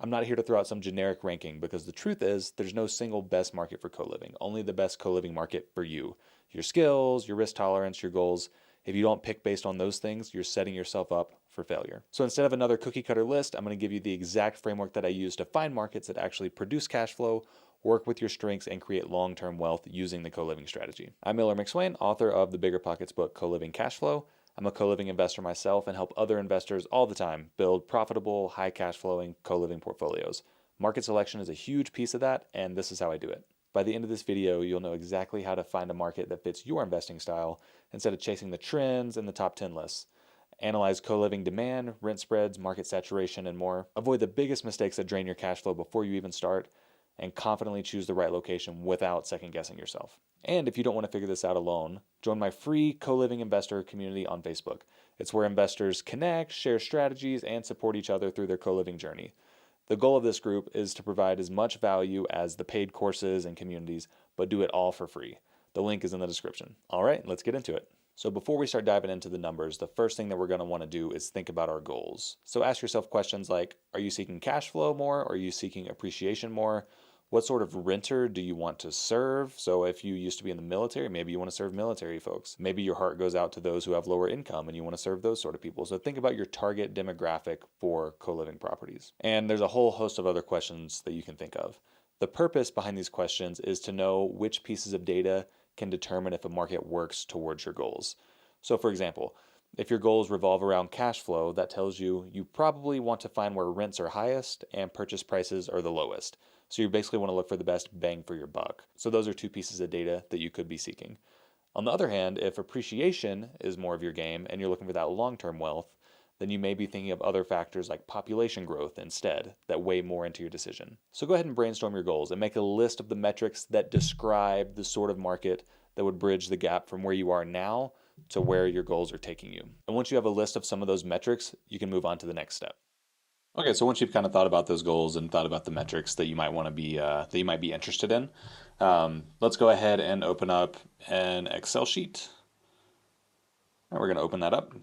I'm not here to throw out some generic ranking because the truth is there's no single best market for co-living, only the best co-living market for you. Your skills, your risk tolerance, your goals. If you don't pick based on those things, you're setting yourself up for failure. So instead of another cookie cutter list, I'm going to give you the exact framework that I use to find markets that actually produce cash flow, work with your strengths, and create long-term wealth using the co-living strategy. I'm Miller McSwain, author of the Bigger Pockets book, Co-Living Cash Flow. I'm a co-living investor myself and help other investors all the time build profitable, high cash flowing co-living portfolios. Market selection is a huge piece of that, and this is how I do it. By the end of this video, you'll know exactly how to find a market that fits your investing style instead of chasing the trends and the top 10 lists. Analyze co-living demand, rent spreads, market saturation, and more. Avoid the biggest mistakes that drain your cash flow before you even start, and confidently choose the right location without second guessing yourself. And if you don't want to figure this out alone, join my free co-living investor community on Facebook. It's where investors connect, share strategies, and support each other through their co-living journey. The goal of this group is to provide as much value as the paid courses and communities, but do it all for free. The link is in the description. All right, let's get into it. So before we start diving into the numbers, the first thing that we're going to want to do is think about our goals. So ask yourself questions like, are you seeking cash flow more? Or are you seeking appreciation more? What sort of renter do you want to serve? So if you used to be in the military, maybe you want to serve military folks. Maybe your heart goes out to those who have lower income and you want to serve those sort of people. So think about your target demographic for co-living properties. And there's a whole host of other questions that you can think of. The purpose behind these questions is to know which pieces of data can determine if a market works towards your goals. So for example, if your goals revolve around cash flow, that tells you you probably want to find where rents are highest and purchase prices are the lowest. So you basically want to look for the best bang for your buck. So those are two pieces of data that you could be seeking. On the other hand, if appreciation is more of your game and you're looking for that long-term wealth, then you may be thinking of other factors like population growth instead that weigh more into your decision. So go ahead and brainstorm your goals and make a list of the metrics that describe the sort of market that would bridge the gap from where you are now to where your goals are taking you. And once you have a list of some of those metrics, you can move on to the next step. Okay, so once you've kind of thought about those goals and thought about the metrics that you might want to be that you might be interested in, let's go ahead and open up an Excel sheet. And we're going to open that up.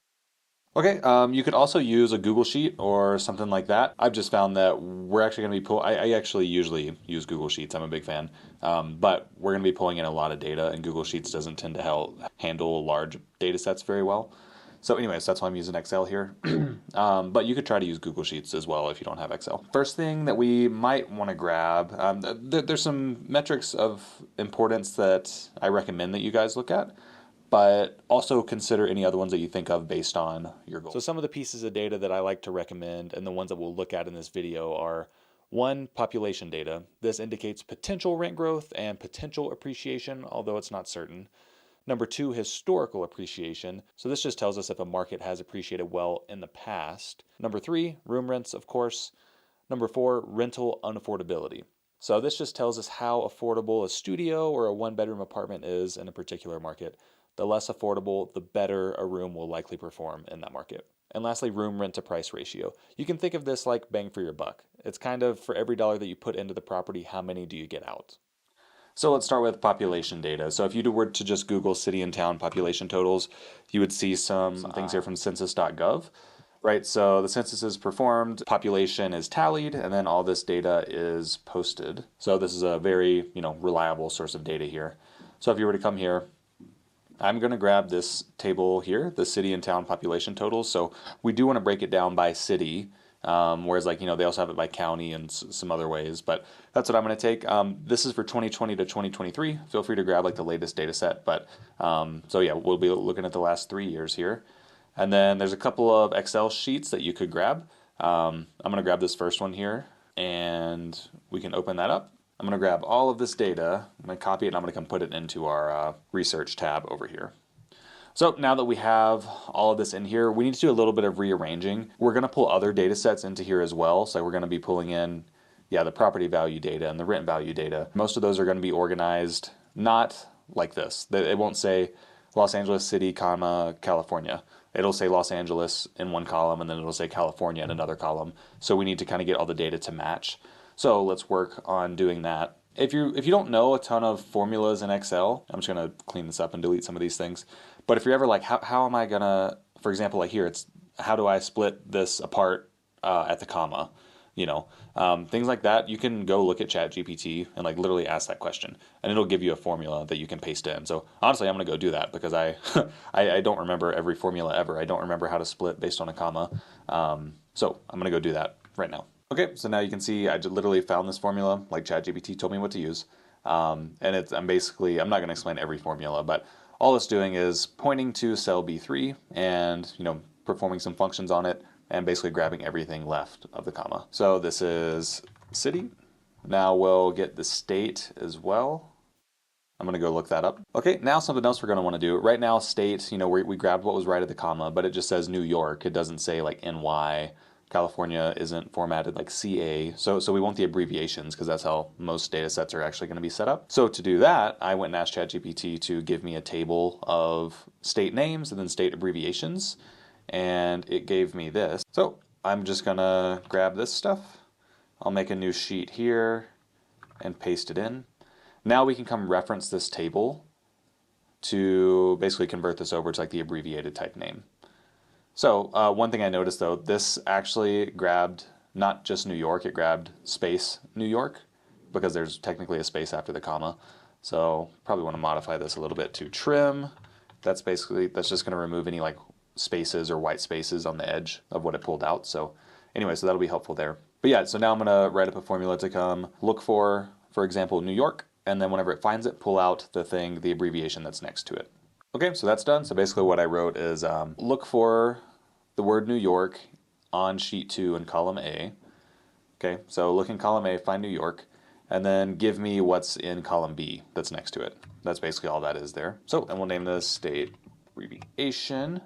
Okay, you could also use a Google Sheet or something like that. I've just found that we're actually going to be I actually usually use Google Sheets. I'm a big fan, but we're going to be pulling in a lot of data, and Google Sheets doesn't tend to handle large data sets very well. So anyways, that's why I'm using Excel here. But you could try to use Google Sheets as well if you don't have Excel. First thing that we might want to grab, there's some metrics of importance that I recommend that you guys look at, but also consider any other ones that you think of based on your goals. So some of the pieces of data that I like to recommend and the ones that we'll look at in this video are: one, population data. This indicates potential rent growth and potential appreciation, although it's not certain. Number two, historical appreciation. So this just tells us if a market has appreciated well in the past. Number three, room rents, of course. Number four, rental unaffordability. So this just tells us how affordable a studio or a one-bedroom apartment is in a particular market. The less affordable, the better a room will likely perform in that market. And lastly, room rent to price ratio. You can think of this like bang for your buck. It's kind of for every dollar that you put into the property, how many do you get out? So let's start with population data. So if you were to just Google city and town population totals, you would see some things here from census.gov, right? So the census is performed, population is tallied, and then all this data is posted. So this is a very, reliable source of data here. So if you were to come here, I'm going to grab this table here, the city and town population totals. So we do want to break it down by city. Whereas they also have it by county and some other ways, but that's what I'm going to take. This is for 2020 to 2023. Feel free to grab the latest data set, but so yeah, we'll be looking at the last 3 years here. And then there's a couple of Excel sheets that you could grab. I'm going to grab this first one here, and we can open that up. I'm going to grab all of this data, I'm going to copy it, and I'm going to come put it into our research tab over here. So now that we have all of this in here, we need to do a little bit of rearranging. We're going to pull other data sets into here as well. So we're going to be pulling in, the property value data and the rent value data. Most of those are going to be organized not like this. It won't say Los Angeles City, California. It'll say Los Angeles in one column, and then it'll say California in another column. So we need to kind of get all the data to match. So let's work on doing that. If you don't know a ton of formulas in Excel, I'm just going to clean this up and delete some of these things. But if you're ever like, how am I going to, for example, here, it's how do I split this apart at the comma? things like that. You can go look at ChatGPT and like literally ask that question, and it'll give you a formula that you can paste in. So honestly, I'm gonna go do that because I don't remember every formula ever. I don't remember how to split based on a comma. So I'm gonna go do that right now. Okay, so now you can see I just literally found this formula like ChatGPT told me what to use. And I'm not gonna explain every formula, but all it's doing is pointing to cell B3 and performing some functions on it and basically grabbing everything left of the comma. So this is city. Now we'll get the state as well. I'm going to go look that up. Okay, now something else we're going to want to do. Right now, state, we grabbed what was right at the comma, but it just says New York. It doesn't say like NY. California isn't formatted like CA. So we want the abbreviations because that's how most data sets are actually going to be set up. So to do that, I went and asked ChatGPT to give me a table of state names and then state abbreviations. And it gave me this. So I'm just going to grab this stuff. I'll make a new sheet here and paste it in. Now we can come reference this table to basically convert this over to like the abbreviated type name. So one thing I noticed though, this actually grabbed not just New York, it grabbed space New York because there's technically a space after the comma. So probably want to modify this a little bit to trim. That's just going to remove any like spaces or white spaces on the edge of what it pulled out. So anyway, so that'll be helpful there. But yeah, so now I'm going to write up a formula to come look for example, New York, and then whenever it finds it, pull out the abbreviation that's next to it. Okay, so that's done. So basically what I wrote is look for the word New York on sheet 2 in column A. Okay, so look in column A, find New York, and then give me what's in column B that's next to it. That's basically all that is there. So, and we'll name this state abbreviation.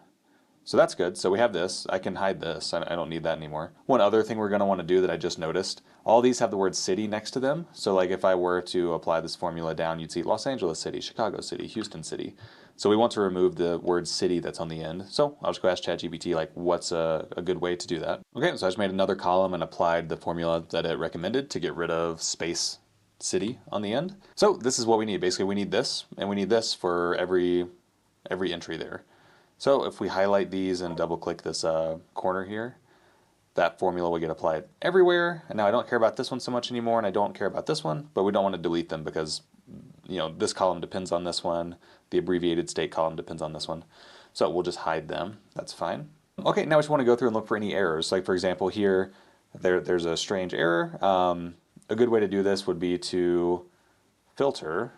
So that's good. So we have this. I can hide this. I don't need that anymore. One other thing we're going to want to do that I just noticed, all these have the word city next to them. So like if I were to apply this formula down, you'd see Los Angeles City, Chicago City, Houston City. So we want to remove the word city that's on the end. So I'll just go ask ChatGPT like what's a good way to do that. Okay, so I just made another column and applied the formula that it recommended to get rid of space city on the end. So this is what we need. Basically we need this and we need this for every entry there. So if we highlight these and double click this corner here, that formula will get applied everywhere. And now I don't care about this one so much anymore, and I don't care about this one, but we don't want to delete them because this column depends on this one. The abbreviated state column depends on this one. So we'll just hide them. That's fine. Okay, now we just want to go through and look for any errors. Like for example here, there's a strange error. A good way to do this would be to filter.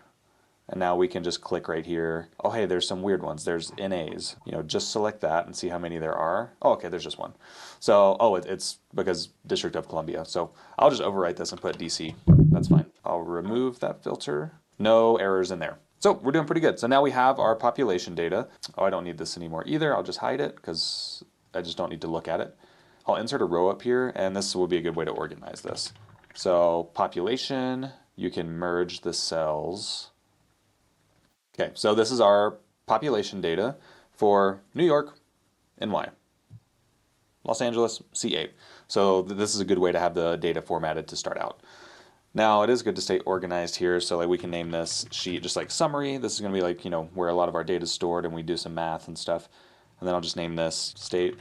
And now we can just click right here. Oh, hey, there's some weird ones. There's NAs. Just select that and see how many there are. Oh, okay, there's just one. So, it's because District of Columbia. So I'll just overwrite this and put DC. That's fine. I'll remove that filter. No errors in there. So we're doing pretty good. So now we have our population data. Oh, I don't need this anymore either. I'll just hide it because I just don't need to look at it. I'll insert a row up here, and this will be a good way to organize this. So population, you can merge the cells. Okay, so this is our population data for New York, NY, Los Angeles, CA. So this is a good way to have the data formatted to start out. Now it is good to stay organized here, so like we can name this sheet just like summary. This is going to be like, where a lot of our data is stored and we do some math and stuff. And then I'll just name this state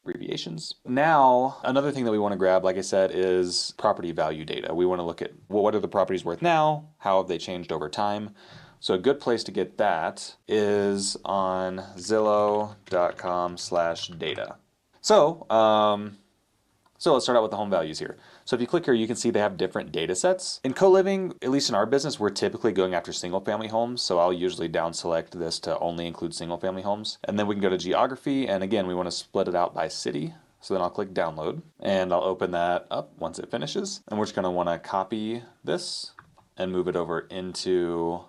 abbreviations. Now, another thing that we want to grab, like I said, is property value data. We want to look at, well, what are the properties worth now? How have they changed over time? So a good place to get that is on Zillow.com/data. So let's start out with the home values here. So if you click here, you can see they have different data sets. In co-living, at least in our business, we're typically going after single family homes. So I'll usually down select this to only include single family homes. And then we can go to geography. And again, we want to split it out by city. So then I'll click download and I'll open that up once it finishes. And we're just going to want to copy this and move it over into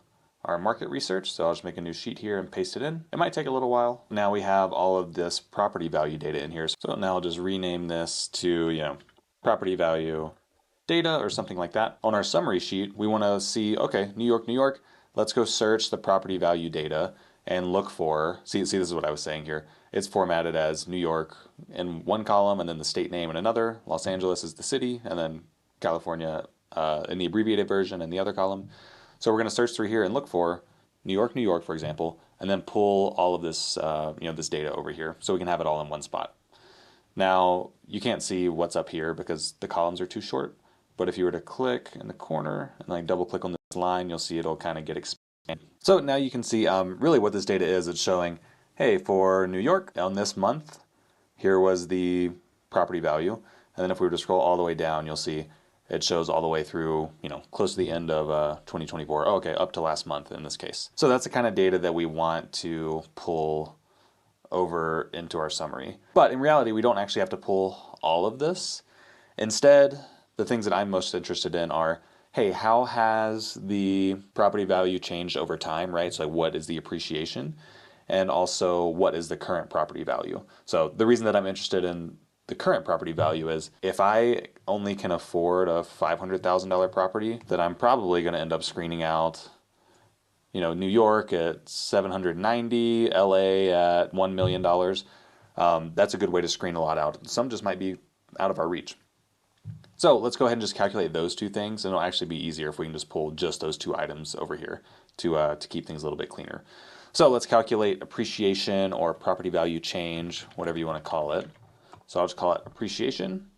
our market research. So I'll just make a new sheet here and paste it in. It might take a little while. Now we have all of this property value data in here. So now I'll just rename this to, property value data or something like that. On our summary sheet, we want to see, okay, New York, New York. Let's go search the property value data and look for, see, this is what I was saying here. It's formatted as New York in one column and then the state name in another. Los Angeles is the city, and then California in the abbreviated version in the other column. So we're going to search through here and look for New York, for example, and then pull all of this, this data over here so we can have it all in one spot. Now, you can't see what's up here because the columns are too short, but if you were to click in the corner and like double click on this line, you'll see it'll kind of get expanded. So now you can see really what this data is. It's showing, hey, for New York on this month, here was the property value. And then if we were to scroll all the way down, you'll see it shows all the way through, close to the end of 2024. Oh, okay, up to last month in this case. So that's the kind of data that we want to pull over into our summary. But in reality, we don't actually have to pull all of this. Instead, the things that I'm most interested in are, hey, how has the property value changed over time, right? So like, what is the appreciation? And also, what is the current property value? So the reason that I'm interested in the current property value is if I only can afford a $500,000 property, then I'm probably going to end up screening out, New York at 790, LA at $1 million. That's a good way to screen a lot out. Some just might be out of our reach. So let's go ahead and just calculate those two things, and it'll actually be easier if we can just pull just those two items over here to keep things a little bit cleaner. So let's calculate appreciation or property value change, whatever you want to call it. So I'll just call it appreciation.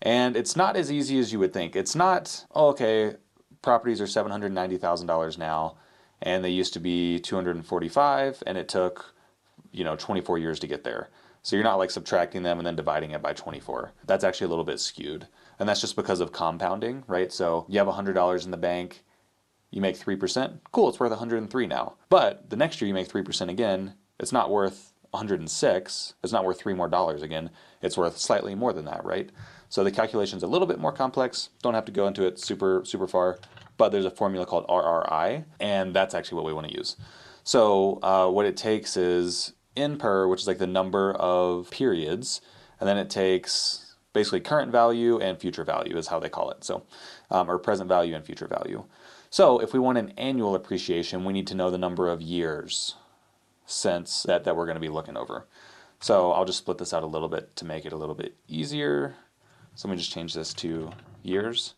And it's not as easy as you would think. It's not, oh, okay, properties are $790,000 now, and they used to be 245, and it took, 24 years to get there. So you're not like subtracting them and then dividing it by 24. That's actually a little bit skewed. And that's just because of compounding, right? So you have $100 in the bank, you make 3%, cool, it's worth 103 now. But the next year you make 3% again, it's not worth 106, it's not worth $3 more again, it's worth slightly more than that, right? So the calculation's a little bit more complex, don't have to go into it super far, but there's a formula called RRI, and that's actually what we want to use. So what it takes is in per, which is like the number of periods, and then it takes basically current value and future value is how they call it, so or present value and future value. So if we want an annual appreciation, we need to know the number of years since that we're going to be looking over. So I'll just split this out a little bit to make it a little bit easier. So let me just change this to years.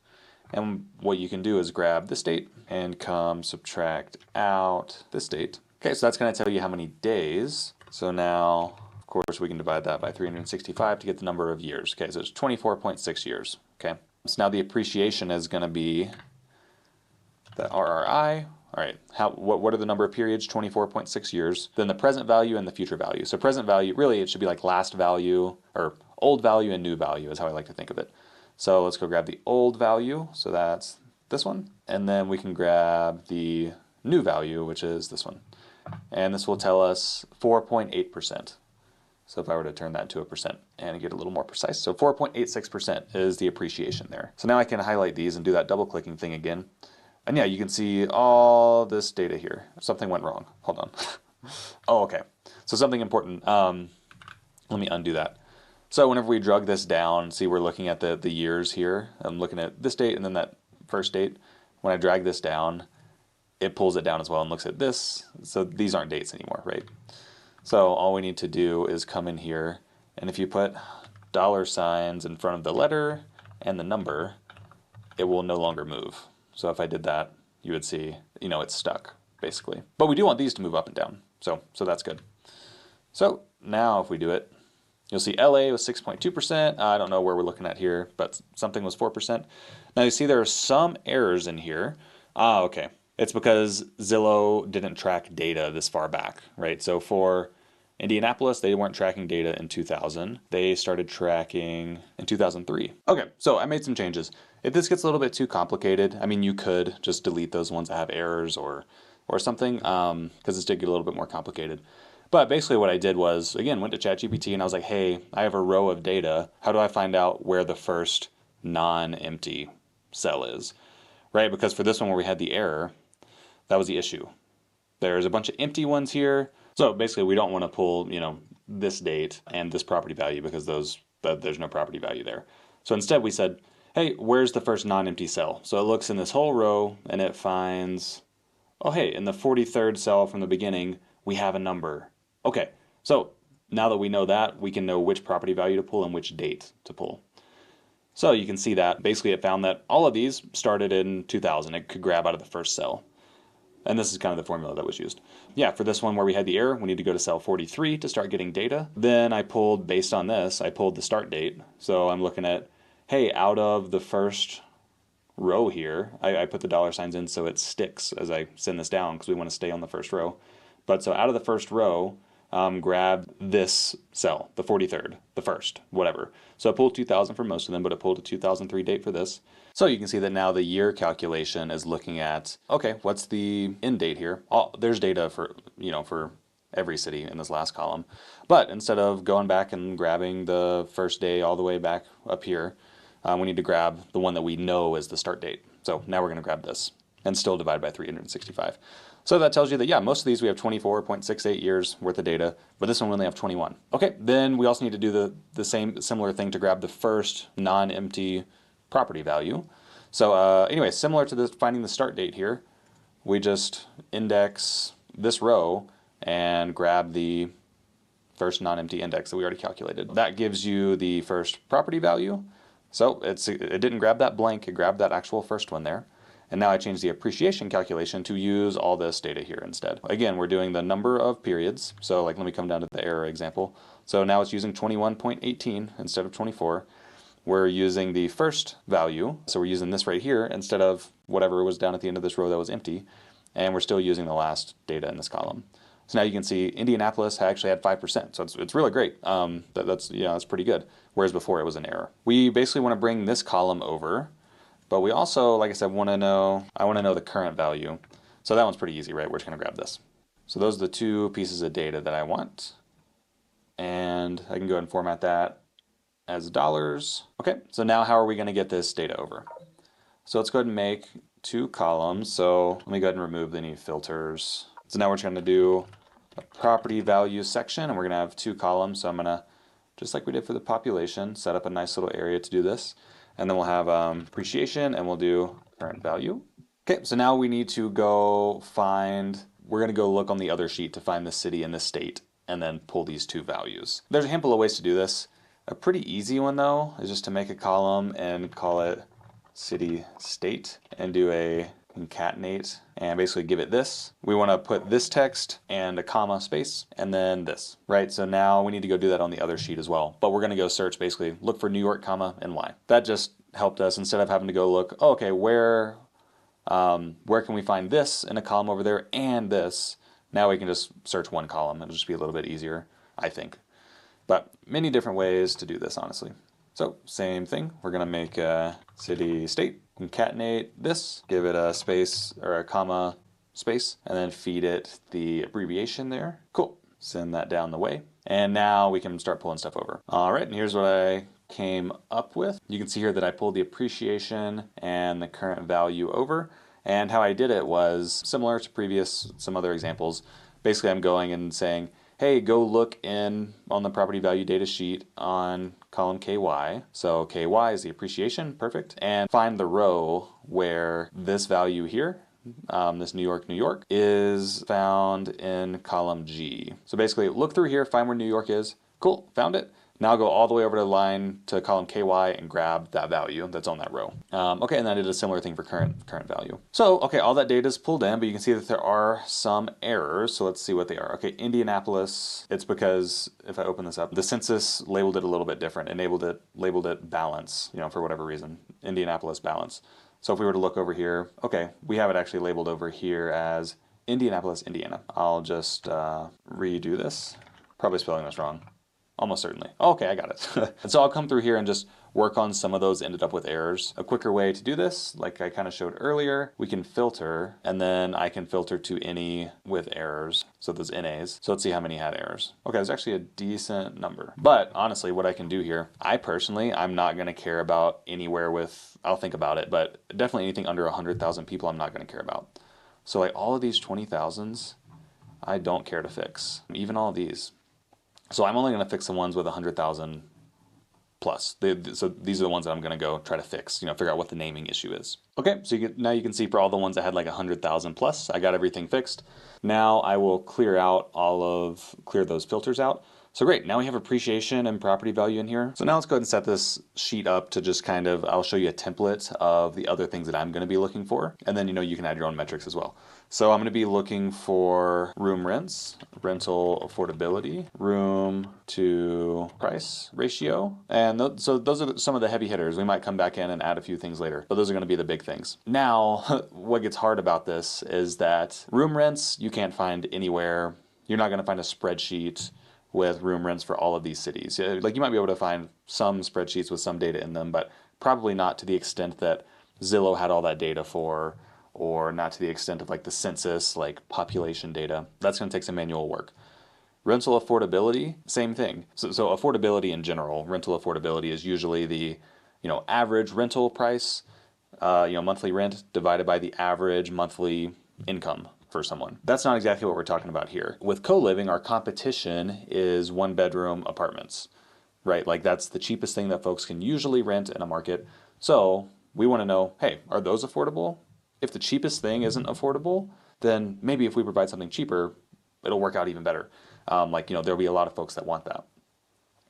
And what you can do is grab this date and come subtract out this date. Okay, so that's going to tell you how many days. So now, of course, we can divide that by 365 to get the number of years. Okay, so it's 24.6 years. Okay, so now the appreciation is going to be the RRI. All right, what are the number of periods? 24.6 years. Then the present value and the future value. So present value, really it should be like last value, or old value and new value is how I like to think of it. So let's go grab the old value, so that's this one. And then we can grab the new value, which is this one. And this will tell us 4.8%. So if I were to turn that into a percent and get a little more precise, so 4.86% is the appreciation there. So now I can highlight these and do that double clicking thing again. And yeah, you can see all this data here. Something went wrong. Hold on. Oh, okay. So something important. Let me undo that. So whenever we drug this down, see we're looking at the years here. I'm looking at this date and then that first date. When I drag this down, it pulls it down as well and looks at this. So these aren't dates anymore, right? So all we need to do is come in here, and if you put $signs in front of the letter and the number, it will no longer move. So if I did that, you would see, it's stuck, basically. But we do want these to move up and down, so that's good. So now if we do it, you'll see LA was 6.2%. I don't know where we're looking at here, but something was 4%. Now you see there are some errors in here. Okay. It's because Zillow didn't track data this far back, right? So for Indianapolis, they weren't tracking data in 2000. They started tracking in 2003. Okay, so I made some changes. If this gets a little bit too complicated, I mean, you could just delete those ones that have errors or something, because this did get a little bit more complicated. But basically what I did was, again, went to ChatGPT and I was like, hey, I have a row of data. How do I find out where the first non-empty cell is, right? Because for this one where we had the error, that was the issue. There's a bunch of empty ones here. So basically we don't want to pull, this date and this property value because there's no property value there. So instead we said, hey, where's the first non-empty cell? So it looks in this whole row and it finds, oh, hey, in the 43rd cell from the beginning, we have a number. Okay, so now that we know that, we can know which property value to pull and which date to pull. So you can see that basically it found that all of these started in 2000. It could grab out of the first cell. And this is kind of the formula that was used. Yeah, for this one where we had the error, we need to go to cell 43 to start getting data. Then I pulled, based on this, I pulled the start date. So I'm looking at, hey, out of the first row here, I put the dollar signs in so it sticks as I send this down because we want to stay on the first row. But so out of the first row, grab this cell, the 43rd, the first, whatever. So I pulled 2000 for most of them, but it pulled a 2003 date for this. So you can see that now the year calculation is looking at, okay, what's the end date here? Oh, there's data for, for every city in this last column. But instead of going back and grabbing the first day all the way back up here, we need to grab the one that we know is the start date. So now we're going to grab this and still divide by 365. So that tells you that, yeah, most of these we have 24.68 years worth of data, but this one we only have 21. Okay, then we also need to do the similar thing to grab the first non-empty property value. So anyway, similar to this, finding the start date here, we just index this row and grab the first non-empty index that we already calculated. That gives you the first property value. So it didn't grab that blank, it grabbed that actual first one there. And now I changed the appreciation calculation to use all this data here instead. Again, we're doing the number of periods. So like, let me come down to the error example. So now it's using 21.18 instead of 24. We're using the first value. So we're using this right here instead of whatever was down at the end of this row that was empty. And we're still using the last data in this column. So now you can see Indianapolis actually had 5%. So it's really great. That's pretty good. Whereas before it was an error. We basically want to bring this column over. But we also, like I said, I want to know the current value. So that one's pretty easy, right? We're just going to grab this. So those are the two pieces of data that I want. And I can go ahead and format that as dollars. Okay, so now how are we going to get this data over? So let's go ahead and make two columns. So let me go ahead and remove any filters. So now we're just going to do a property value section, and we're going to have two columns. So I'm going to, just like we did for the population, set up a nice little area to do this. And then we'll have appreciation, and we'll do current value. Okay, so now we need to go we're going to go look on the other sheet to find the city and the state, and then pull these two values. There's a handful of ways to do this. A pretty easy one, though, is just to make a column and call it city state, and do a concatenate, and basically give it this. We want to put this text and a comma space, and then this, right? So now we need to go do that on the other sheet as well. But we're going to go search, basically look for New York, comma, and Y. That just helped us, instead of having to go look, oh, okay, where can we find this in a column over there and this? Now we can just search one column. It'll just be a little bit easier, I think. But many different ways to do this, honestly. So same thing, we're going to make a city state, concatenate this, give it a space or a comma space, and then feed it the abbreviation there. Cool, send that down the way. And now we can start pulling stuff over. All right, and here's what I came up with. You can see here that I pulled the appreciation and the current value over. And how I did it was similar to some other examples. Basically, I'm going and saying, hey, go look in on the property value data sheet on column KY. So KY is the appreciation, perfect. And find the row where this value here, this New York, New York, is found in column G. So basically look through here, find where New York is. Cool, found it. Now go all the way over to the line to column KY and grab that value that's on that row. Okay, and then I did a similar thing for current value. So, okay, all that data is pulled in, but you can see that there are some errors. So let's see what they are. Okay, Indianapolis, it's because if I open this up, the census labeled it a little bit different, labeled it balance, for whatever reason, Indianapolis balance. So if we were to look over here, okay, we have it actually labeled over here as Indianapolis, Indiana. I'll just redo this. Probably spelling this wrong. Almost certainly. Okay, I got it. And so I'll come through here and just work on some of those ended up with errors. A quicker way to do this, like I kind of showed earlier, we can filter, and then I can filter to any with errors. So those NAs. So let's see how many had errors. Okay, there's actually a decent number. But honestly, what I can do here, I'm not going to care about anywhere with, I'll think about it, but definitely anything under 100,000 people I'm not going to care about. So like all of these 20,000s, I don't care to fix. Even all of these. So I'm only going to fix the ones with 100,000 plus. So these are the ones that I'm going to go try to fix, figure out what the naming issue is. Okay, so now you can see for all the ones that had like 100,000 plus, I got everything fixed. Now I will clear those filters out. So great, now we have appreciation and property value in here. So now let's go ahead and set this sheet up to just kind of, I'll show you a template of the other things that I'm gonna be looking for. And then, you can add your own metrics as well. So I'm gonna be looking for room rents, rental affordability, room to price ratio. And so those are some of the heavy hitters. We might come back in and add a few things later, but those are gonna be the big things. Now, what gets hard about this is that room rents, you can't find anywhere. You're not gonna find a spreadsheet with room rents for all of these cities. Like you might be able to find some spreadsheets with some data in them, but probably not to the extent that Zillow had all that data for, or not to the extent of like the census, like population data. That's going to take some manual work. Rental affordability, same thing. So affordability in general, rental affordability is usually the, average rental price, monthly rent divided by the average monthly income for someone. That's not exactly what we're talking about here. With co-living, our competition is one-bedroom apartments, right? Like that's the cheapest thing that folks can usually rent in a market. So we want to know, hey, are those affordable? If the cheapest thing isn't affordable, then maybe if we provide something cheaper, it'll work out even better. There'll be a lot of folks that want that.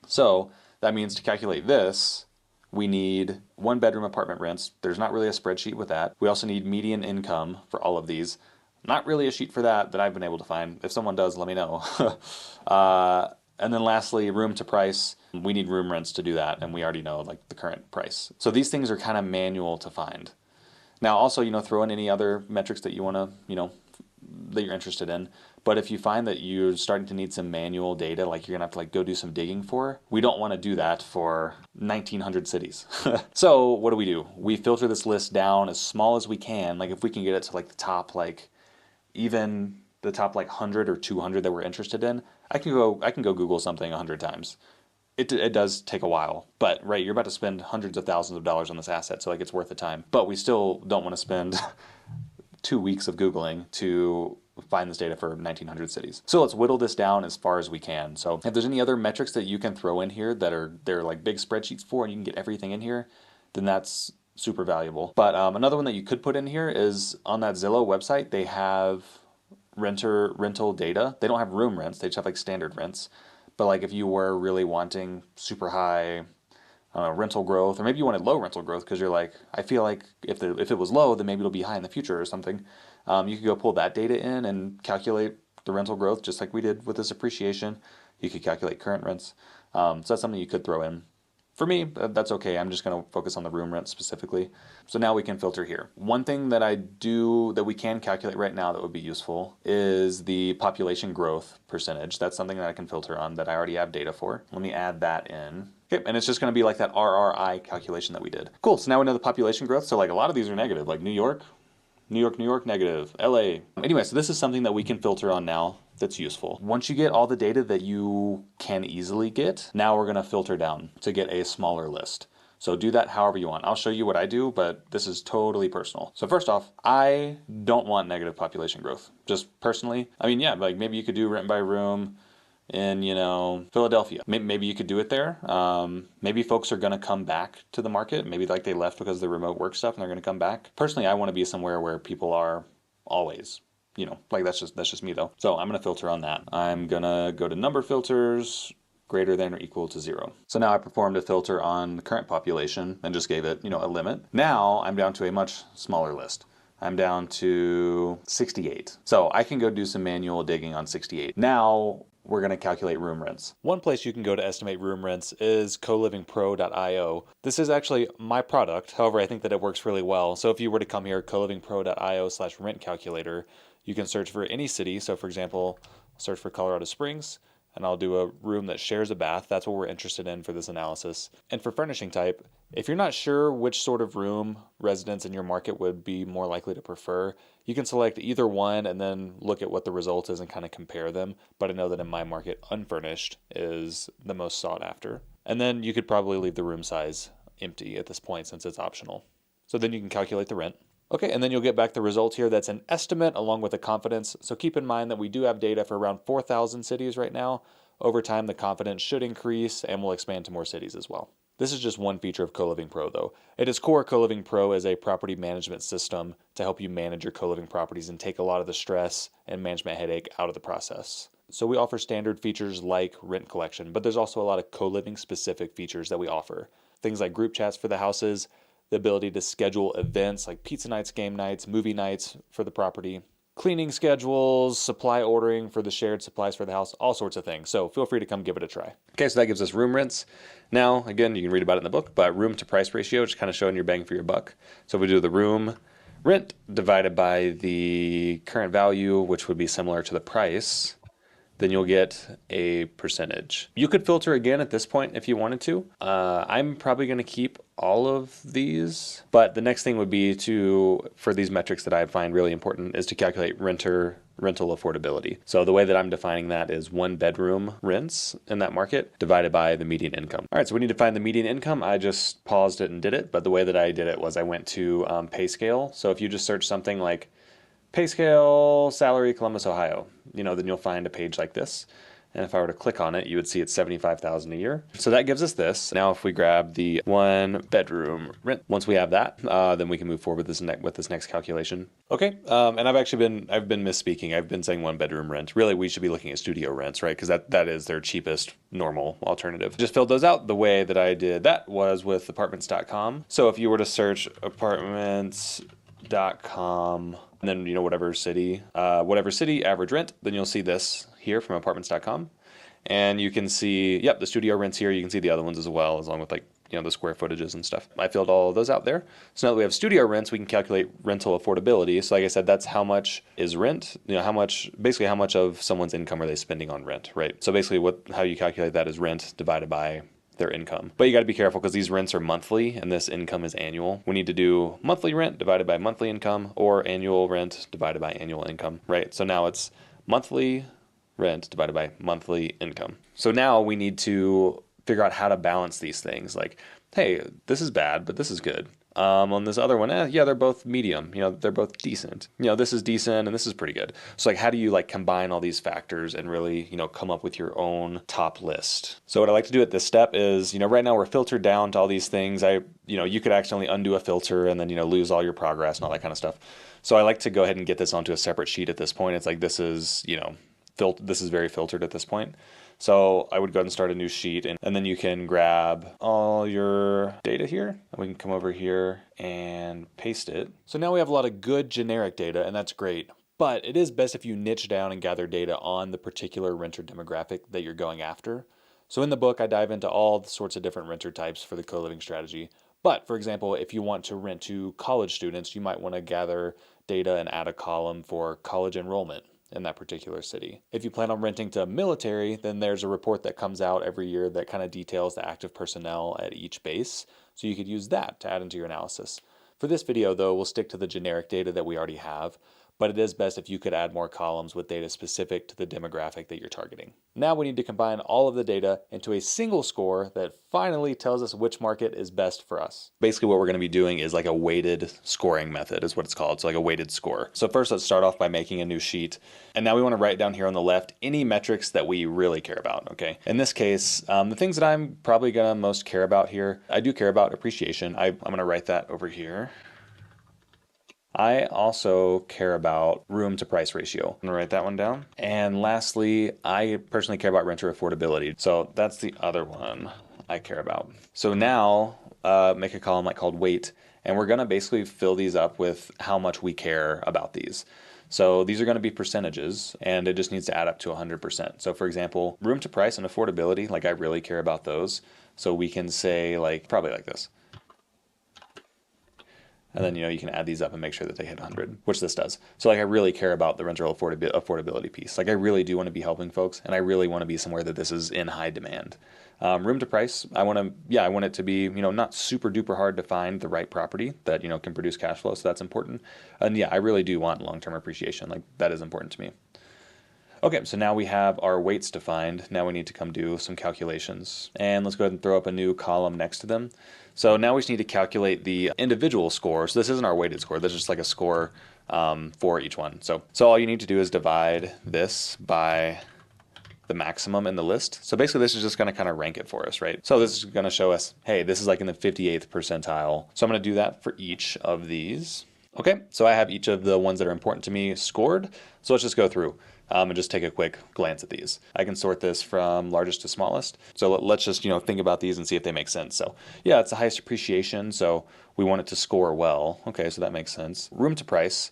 So that means to calculate this, we need one-bedroom apartment rents. There's not really a spreadsheet with that. We also need median income for all of these. Not really a sheet for that I've been able to find. If someone does, let me know. And then lastly, room to price. We need room rents to do that, and we already know like the current price. So these things are kind of manual to find. Now also, throw in any other metrics that you want to, that you're interested in. But if you find that you're starting to need some manual data, like you're gonna have to like go do some digging for, we don't want to do that for 1,900 cities. So what do? We filter this list down as small as we can. Like if we can get it to like the top, like even the top like 100 or 200 that we're interested in, I can go Google something 100 times. It does take a while, but right, you're about to spend hundreds of thousands of dollars on this asset, so like it's worth the time. But we still don't want to spend 2 weeks of Googling to find this data for 1,900 cities. So let's whittle this down as far as we can. So if there's any other metrics that you can throw in here that they're like big spreadsheets for, and you can get everything in here, then that's super valuable. But another one that you could put in here is on that Zillow website, they have rental data. They don't have room rents, they just have like standard rents. But like if you were really wanting super high rental growth, or maybe you wanted low rental growth because you're like, I feel like if it was low, then maybe it'll be high in the future or something. You could go pull that data in and calculate the rental growth just like we did with this appreciation. You could calculate current rents. So that's something you could throw in. For me, that's okay. I'm just going to focus on the room rent specifically. So now we can filter here. One thing that we can calculate right now that would be useful is the population growth percentage. That's something that I can filter on that I already have data for. Let me add that in. Okay, and it's just going to be like that RRI calculation that we did. Cool, so now we know the population growth. So like a lot of these are negative, like New York, negative, LA. Anyway, so this is something that we can filter on now that's useful. Once you get all the data that you can easily get, now we're going to filter down to get a smaller list. So do that however you want. I'll show you what I do, but this is totally personal. So first off, I don't want negative population growth, just personally. I mean, yeah, like maybe you could do rent by room in, Philadelphia. Maybe you could do it there. Maybe folks are going to come back to the market. Maybe like they left because of the remote work stuff and they're going to come back. Personally, I want to be somewhere where people are always. Like that's just me though. So I'm going to filter on that. I'm going to go to number filters, greater than or equal to 0. So now I performed a filter on the current population and just gave it, a limit. Now I'm down to a much smaller list. I'm down to 68. So I can go do some manual digging on 68. Now we're going to calculate room rents. One place you can go to estimate room rents is colivingpro.io. This is actually my product. However, I think that it works really well. So if you were to come here, colivingpro.io/rent calculator, you can search for any city. So for example, search for Colorado Springs, and I'll do a room that shares a bath. That's what we're interested in for this analysis. And for furnishing type, if you're not sure which sort of room residents in your market would be more likely to prefer, you can select either one and then look at what the result is and kind of compare them. But I know that in my market, unfurnished is the most sought after. And then you could probably leave the room size empty at this point since it's optional. So then you can calculate the rent. Okay, and then you'll get back the result here. That's an estimate along with a confidence. So keep in mind that we do have data for around 4,000 cities right now. Over time, the confidence should increase and will expand to more cities as well. This is just one feature of Co-Living Pro though. At its core, Co-Living Pro is a property management system to help you manage your co-living properties and take a lot of the stress and management headache out of the process. So we offer standard features like rent collection, but there's also a lot of co-living specific features that we offer. Things like group chats for the houses, the ability to schedule events like pizza nights, game nights, movie nights for the property, cleaning schedules, supply ordering for the shared supplies for the house, all sorts of things. So feel free to come give it a try. Okay, so that gives us room rents. Now, again, you can read about it in the book, but room to price ratio, which is kind of showing your bang for your buck. So if we do the room rent divided by the current value, which would be similar to the price, then you'll get a percentage. You could filter again at this point if you wanted to. I'm probably going to keep all of these, but the next thing would be for these metrics that I find really important, is to calculate rental affordability. So the way that I'm defining that is 1-bedroom rents in that market divided by the median income. All right, so we need to find the median income. I just paused it and did it, but the way that I did it was I went to PayScale. So if you just search something like PayScale salary Columbus, Ohio, then you'll find a page like this. And if I were to click on it, you would see it's $75,000 a year. So that gives us this. Now, if we grab the 1-bedroom rent, once we have that, then we can move forward with this next calculation. Okay, and I've been misspeaking. I've been saying 1-bedroom rent. Really, we should be looking at studio rents, right? Because that is their cheapest normal alternative. Just filled those out. The way that I did that was with apartments.com. So if you were to search apartments.com, and then whatever city average rent, then you'll see this here from apartments.com, and you can see the studio rents here. You can see the other ones as well, along with the square footages and stuff. I filled all of those out there. So now that we have studio rents, we can calculate rental affordability. So like I said, that's how much is rent, how much of someone's income are they spending on rent, right? So basically how you calculate that is rent divided by their income. But you got to be careful because these rents are monthly and this income is annual. We need to do monthly rent divided by monthly income, or annual rent divided by annual income, right? So now it's monthly rent divided by monthly income. So now we need to figure out how to balance these things. Like, hey, this is bad, but this is good. On this other one, they're both medium. They're both decent. This is decent and this is pretty good. So how do you combine all these factors and really, come up with your own top list? So what I like to do at this step is, right now we're filtered down to all these things. You could accidentally undo a filter and then, lose all your progress and all that kind of stuff. So I like to go ahead and get this onto a separate sheet at this point. It's like, this is, this is very filtered at this point. So I would go ahead and start a new sheet, and then you can grab all your data here, and we can come over here and paste it. So now we have a lot of good generic data, and that's great. But it is best if you niche down and gather data on the particular renter demographic that you're going after. So in the book, I dive into all the sorts of different renter types for the co-living strategy. But for example, if you want to rent to college students, you might want to gather data and add a column for college enrollment in that particular city. If you plan on renting to military, then there's a report that comes out every year that kind of details the active personnel at each base. So you could use that to add into your analysis. For this video though, we'll stick to the generic data that we already have, but it is best if you could add more columns with data specific to the demographic that you're targeting. Now we need to combine all of the data into a single score that finally tells us which market is best for us. Basically what we're going to be doing is like a weighted scoring method is what it's called. So like a weighted score. So first let's start off by making a new sheet. And now we want to write down here on the left any metrics that we really care about, okay? In this case, the things that I'm probably going to most care about here, I do care about appreciation. I'm going to write that over here. I also care about room to price ratio. I'm gonna write that one down. And lastly, I personally care about renter affordability. So that's the other one I care about. So now make a column called weight, and we're gonna basically fill these up with how much we care about these. So these are going to be percentages, and it just needs to add up to 100%. So for example, room to price and affordability, I really care about those. So we can say probably like this. And then, you can add these up and make sure that they hit 100, which this does. So I really care about the rental affordability piece. I really do want to be helping folks, and I really want to be somewhere that this is in high demand. Room to price, I want it to be, not super duper hard to find the right property that, can produce cash flow. So that's important. And I really do want long-term appreciation. That is important to me. Okay, so now we have our weights defined. Now we need to come do some calculations. And let's go ahead and throw up a new column next to them. So now we just need to calculate the individual score. So this isn't our weighted score. This is just a score for each one. So all you need to do is divide this by the maximum in the list. So basically this is just going to kind of rank it for us, right? So this is going to show us, hey, this is in the 58th percentile. So I'm going to do that for each of these. Okay, so I have each of the ones that are important to me scored. So let's just go through and just take a quick glance at these. I can sort this from largest to smallest. So let's just think about these and see if they make sense. So yeah, it's the highest appreciation, so we want it to score well. Okay, so that makes sense. Room to price.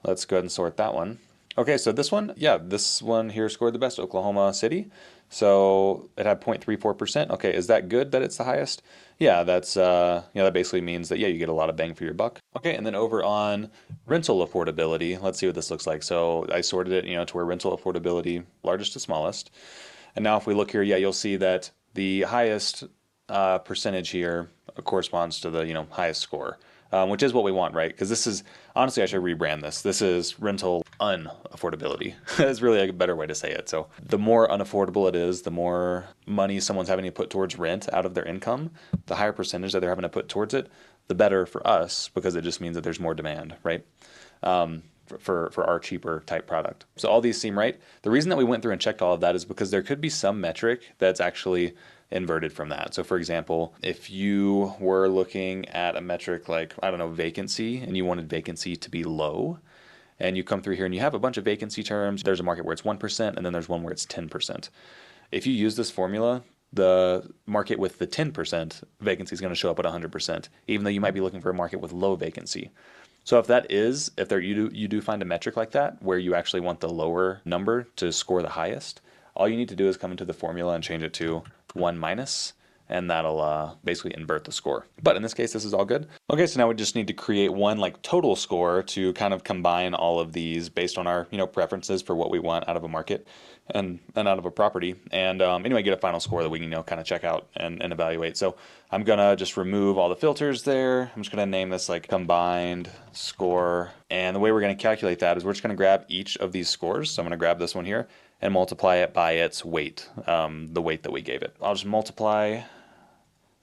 Let's go ahead and sort that one. Okay, so this one, yeah, this one here scored the best, Oklahoma City. So it had 0.34%. Okay, is that good that it's the highest? Yeah, that's that basically means that yeah, you get a lot of bang for your buck. Okay, and then over on rental affordability, let's see what this looks like. So I sorted it, to where rental affordability, largest to smallest. And now if we look here, yeah, you'll see that the highest percentage here corresponds to the highest score, which is what we want, right? Because this is honestly, I should rebrand this. This is rental unaffordability. That's really a better way to say it. So the more unaffordable it is, the more money someone's having to put towards rent out of their income, the higher percentage that they're having to put towards it, the better for us because it just means that there's more demand, right? For our cheaper type product. So all these seem right. The reason that we went through and checked all of that is because there could be some metric that's actually inverted from that. So for example, if you were looking at a metric like, I don't know, vacancy, and you wanted vacancy to be low, and you come through here and you have a bunch of vacancy terms, there's a market where it's 1% and then there's one where it's 10%. If you use this formula, the market with the 10% vacancy is going to show up at 100%, even though you might be looking for a market with low vacancy. So if you do find a metric like that where you actually want the lower number to score the highest, all you need to do is come into the formula and change it to 1 minus, and that'll basically invert the score. But in this case, this is all good. Okay, so now we just need to create one like total score to kind of combine all of these based on our preferences for what we want out of a market and out of a property. And anyway, get a final score that we can kind of check out and evaluate. So I'm gonna just remove all the filters there. I'm just gonna name this like combined score. And the way we're gonna calculate that is we're just gonna grab each of these scores. So I'm gonna grab this one here and multiply it by its weight, the weight that we gave it. I'll just multiply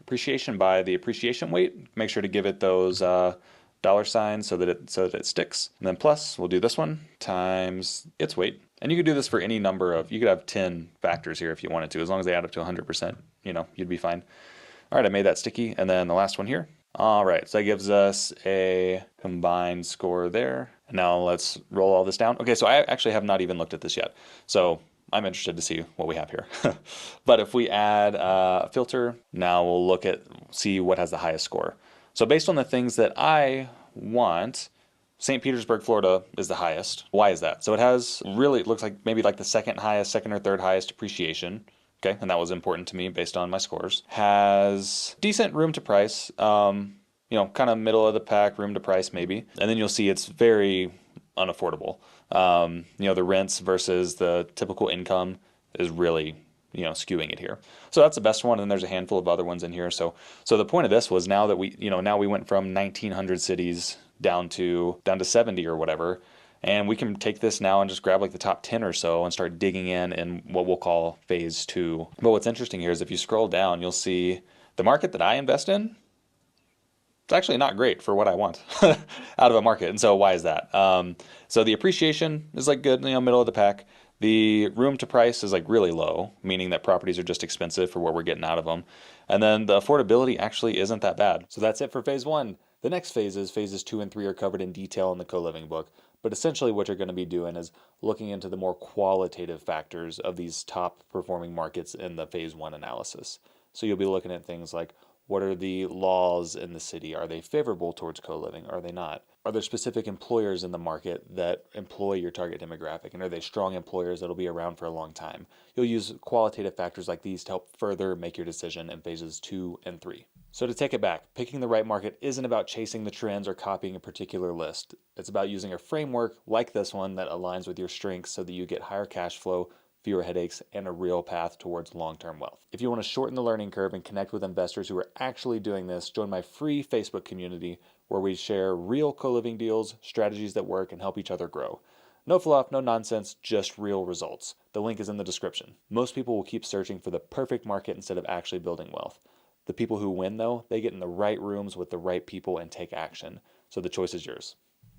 appreciation by the appreciation weight. Make sure to give it those dollar signs so that it sticks. And then plus, we'll do this one times its weight. And you could do this for any number of, you could have 10 factors here if you wanted to, as long as they add up to 100%, you'd be fine. All right, I made that sticky. And then the last one here. All right, so that gives us a combined score there. And now let's roll all this down. Okay, so I actually have not even looked at this yet. So I'm interested to see what we have here. But if we add a filter, now we'll see what has the highest score. So based on the things that I want, St. Petersburg, Florida is the highest. Why is that? So it looks like maybe like the second or third highest appreciation. Okay, and that was important to me based on my scores. Has decent room to price, kind of middle of the pack room to price maybe. And then you'll see it's very unaffordable. The rents versus the typical income is really, skewing it here. So that's the best one. And there's a handful of other ones in here. So the point of this was now we went from 1900 cities down to 70 or whatever. And we can take this now and just grab like the top 10 or so and start digging in what we'll call phase 2. But what's interesting here is if you scroll down, you'll see the market that I invest in, it's actually not great for what I want out of a market. And so why is that? So the appreciation is like good, middle of the pack. The room to price is like really low, meaning that properties are just expensive for what we're getting out of them. And then the affordability actually isn't that bad. So that's it for phase 1. The next phases 2 and 3 are covered in detail in the co-living book. But essentially what you're going to be doing is looking into the more qualitative factors of these top performing markets in the phase 1 analysis. So you'll be looking at things like, what are the laws in the city? Are they favorable towards co-living? Are they not? Are there specific employers in the market that employ your target demographic? And are they strong employers that'll be around for a long time? You'll use qualitative factors like these to help further make your decision in phases 2 and 3. So to take it back, picking the right market isn't about chasing the trends or copying a particular list. It's about using a framework like this one that aligns with your strengths so that you get higher cash flow, fewer headaches, and a real path towards long-term wealth. If you want to shorten the learning curve and connect with investors who are actually doing this, join my free Facebook community where we share real co-living deals, strategies that work, and help each other grow. No fluff, no nonsense, just real results. The link is in the description. Most people will keep searching for the perfect market instead of actually building wealth. The people who win, though, they get in the right rooms with the right people and take action. So the choice is yours.